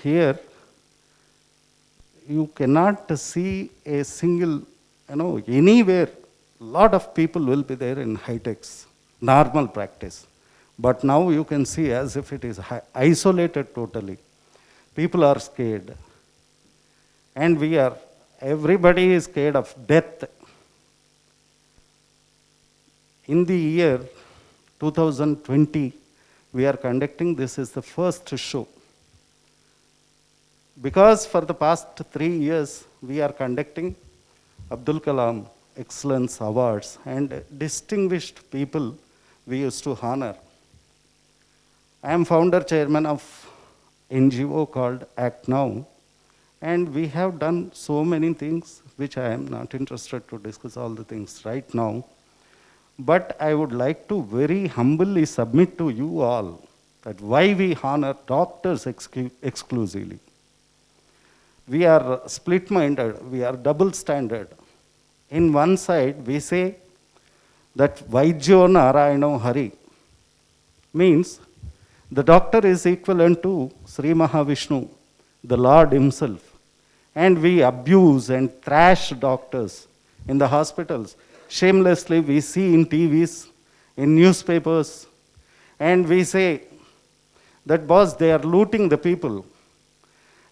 here you cannot see a single, anywhere, lot of people will be there in high-techs, normal practice. But now you can see as if it is isolated totally. People are scared. And everybody is scared of death. In the year 2020, we are conducting, this is the first show. Because for the past 3 years, we are conducting Abdul Kalam Excellence Awards and distinguished people we used to honor. I am founder chairman of NGO called Act Now, and we have done so many things which I am not interested to discuss all the things right now. But I would like to very humbly submit to you all that why we honor doctors exclusively. We are split-minded, we are double standard. In one side, we say that Vaidyo Narayano Hari means the doctor is equivalent to Sri Mahavishnu, the Lord himself. And we abuse and trash doctors in the hospitals. Shamelessly, we see in TVs, in newspapers, and we say that, boss, they are looting the people.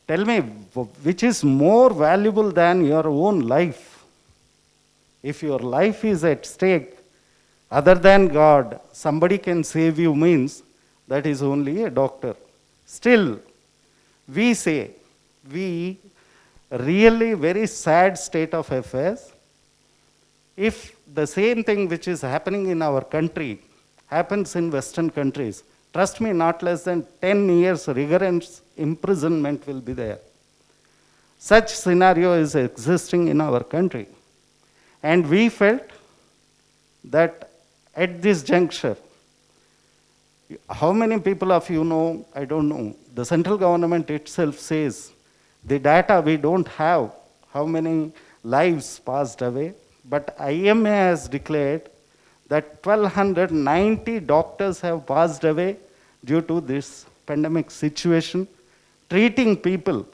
Tell me, which is more valuable than your own life? If your life is at stake, other than God, somebody can save you means that is only a doctor. Still, we say, we really very sad state of affairs. If the same thing which is happening in our country happens in Western countries, trust me, not less than 10 years rigorous imprisonment will be there. Such scenario is existing in our country. And we felt that at this juncture, how many people of you know, I don't know, the central government itself says the data we don't have, how many lives passed away, but IMA has declared that 1,290 doctors have passed away due to this pandemic situation, treating people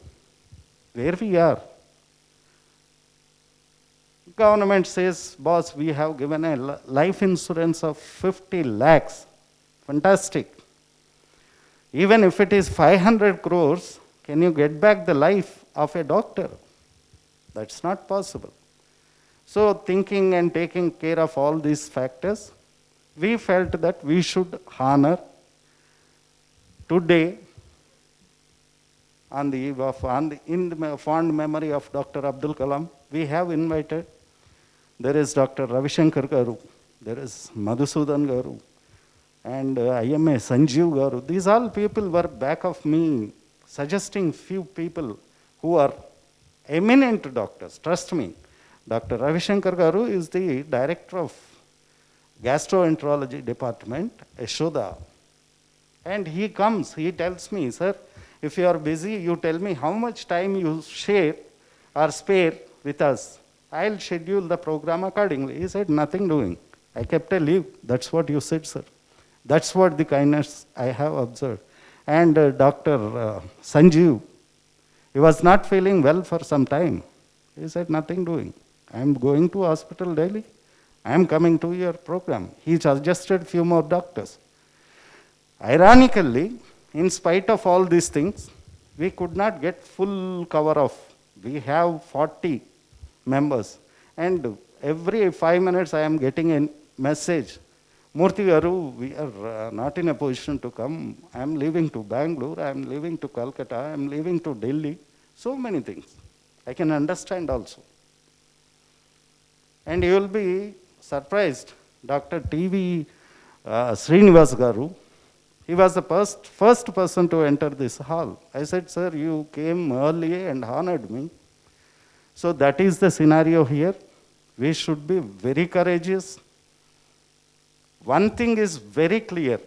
where we are. Government says, boss, we have given a life insurance of 50 lakhs. Fantastic. Even if it is 500 crores, can you get back the life of a doctor? That's not possible. So thinking and taking care of all these factors, we felt that we should honor today on the eve of, in the fond memory of Dr. Abdul Kalam, we have invited, there is Dr. Ravi Shankar Garu, there is Madhusudan Garu, and IMA Sanjeev Garu. These all people were back of me, suggesting few people who are eminent doctors. Trust me, Dr. Ravi Shankar Garu is the director of gastroenterology department, Yashoda. And he comes, he tells me, sir, if you are busy, you tell me how much time you share or spare with us. I'll schedule the program accordingly. He said, nothing doing. I kept a leave. That's what you said, sir. That's what the kindness I have observed. And Dr. Sanjeev, he was not feeling well for some time. He said, nothing doing. I'm going to hospital daily. I'm coming to your program. He suggested few more doctors. Ironically, in spite of all these things, we could not get full cover of. We have 40 members. And every 5 minutes I am getting a message. Murthy Garu, we are not in a position to come. I am leaving to Bangalore. I am leaving to Calcutta. I am leaving to Delhi. So many things. I can understand also. And you will be surprised. Dr. T.V. Srinivas Garu, he was the first person to enter this hall. I said, sir, you came early and honored me. So that is the scenario here. We should be very courageous. One thing is very clear.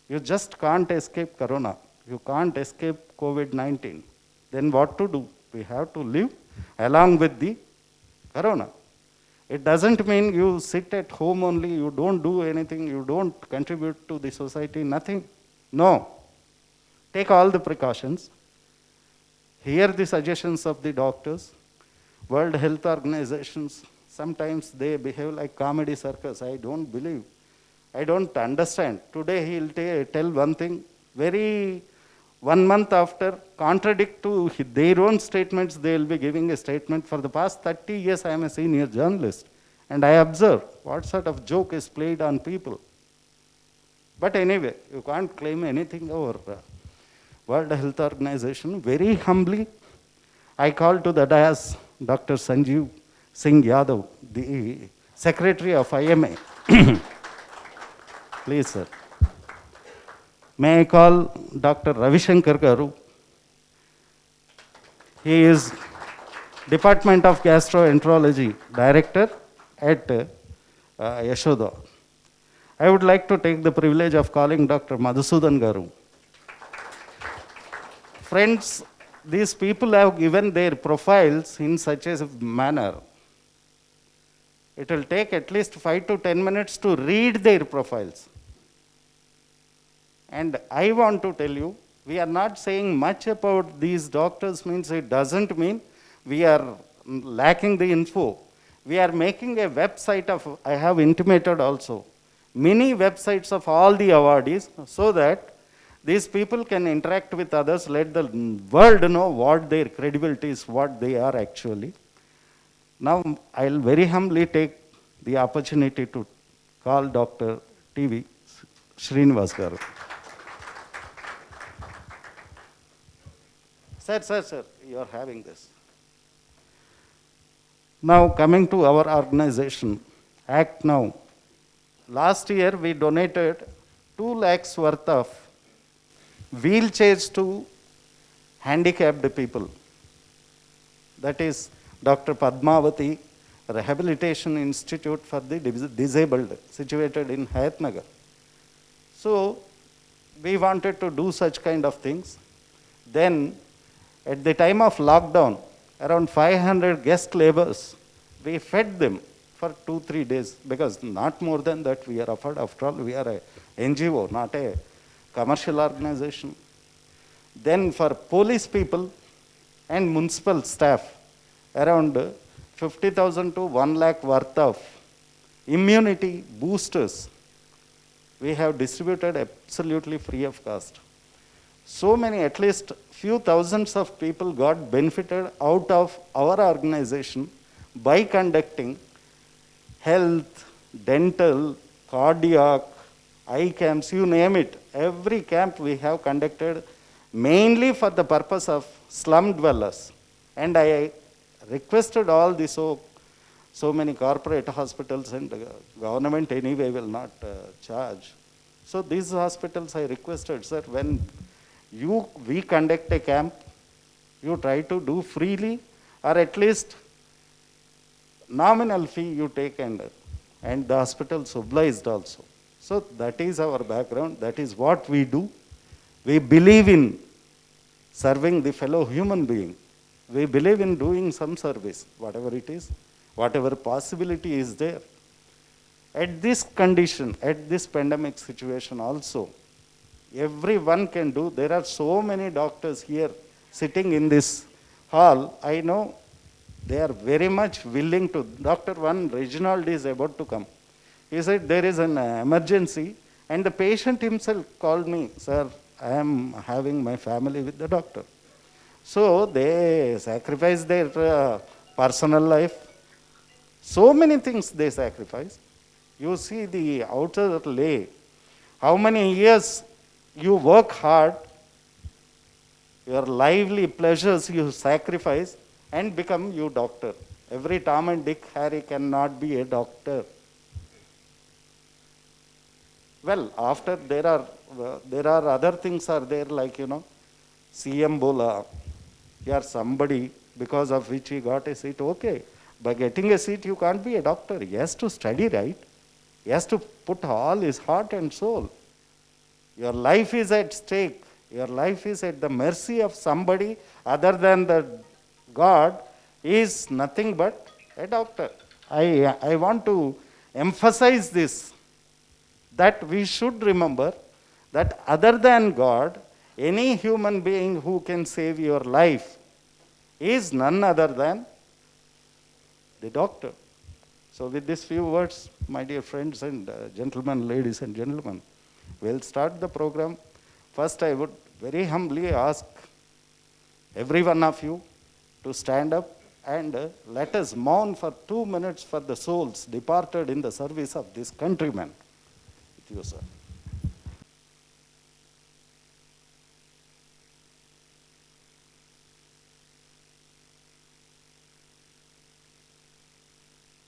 You just can't escape Corona. You can't escape COVID-19. Then what to do? We have to live along with the Corona. It doesn't mean you sit at home only, you don't do anything, you don't contribute to the society, nothing. No. Take all the precautions. hear the suggestions of the doctors. World Health Organizations, sometimes they behave like comedy circus. I don't believe. I don't understand. Today he'll tell one thing, very 1 month after, contradict to their own statements, they will be giving a statement. For the past 30 years, I am a senior journalist, and I observe what sort of joke is played on people. But anyway, you can't claim anything over World Health Organization. Very humbly, I call to the dais Dr. Sanjeev Singh Yadav, the Secretary of IMA. Please, sir. May I call Dr. Ravi Shankar Garu? He is Department of Gastroenterology Director at Yashoda. I would like to take the privilege of calling Dr. Madhusudan Garu. Friends, these people have given their profiles in such a manner. It will take at least 5 to 10 minutes to read their profiles. And I want to tell you, we are not saying much about these doctors, means it doesn't mean we are lacking the info. We are making a website of, I have intimated also, mini websites of all the awardees, so that these people can interact with others, let the world know what their credibility is, what they are actually. Now, I'll very humbly take the opportunity to call Dr. TV Srinivas Garu. Sir, you are having this. Now, coming to our organization, Act Now. Last year, we donated 2 lakhs worth of wheelchairs to handicapped people. That is Dr. Padmavati Rehabilitation Institute for the Disabled, situated in Hayatnagar. So, we wanted to do such kind of things. Then, at the time of lockdown, around 500 guest laborers, we fed them for 2-3 days, because not more than that we are offered. After all, we are a NGO, not a commercial organization. Then for police people and municipal staff, around 50,000 to 1 lakh worth of immunity boosters we have distributed absolutely free of cost. So many, at least few thousands of people got benefited out of our organization by conducting health, dental, cardiac, eye camps, you name it. Every camp we have conducted mainly for the purpose of slum dwellers. And I requested all the so many corporate hospitals, and government anyway will not charge. So these hospitals I requested, sir, when we conduct a camp, you try to do freely, or at least nominal fee you take, and the hospitals obliged also. So that is our background, that is what we do. We believe in serving the fellow human being. We believe in doing some service, whatever it is, whatever possibility is there. At this condition, at this pandemic situation also, everyone can do. There are so many doctors here sitting in this hall. I know they are very much willing to. Dr. Reginald is about to come. He said there is an emergency, and the patient himself called me, sir, I am having my family with the doctor. So they sacrifice their personal life. So many things they sacrifice. You see the outer lay. How many years you work hard, your lively pleasures you sacrifice, and become you doctor. Every Tom and Dick, Harry cannot be a doctor. Well, after there are other things are there, like, CM Bola, you are somebody because of which he got a seat. Okay, by getting a seat you can't be a doctor. He has to study, right? He has to put all his heart and soul. Your life is at stake. Your life is at the mercy of somebody other than the God. Is nothing but a doctor. I want to emphasize this, that we should remember that other than God, any human being who can save your life is none other than the doctor. So with these few words, my dear friends and gentlemen, ladies and gentlemen, we'll start the program. First, I would very humbly ask every one of you to stand up and let us mourn for 2 minutes for the souls departed in the service of this countrymen. With you, sir.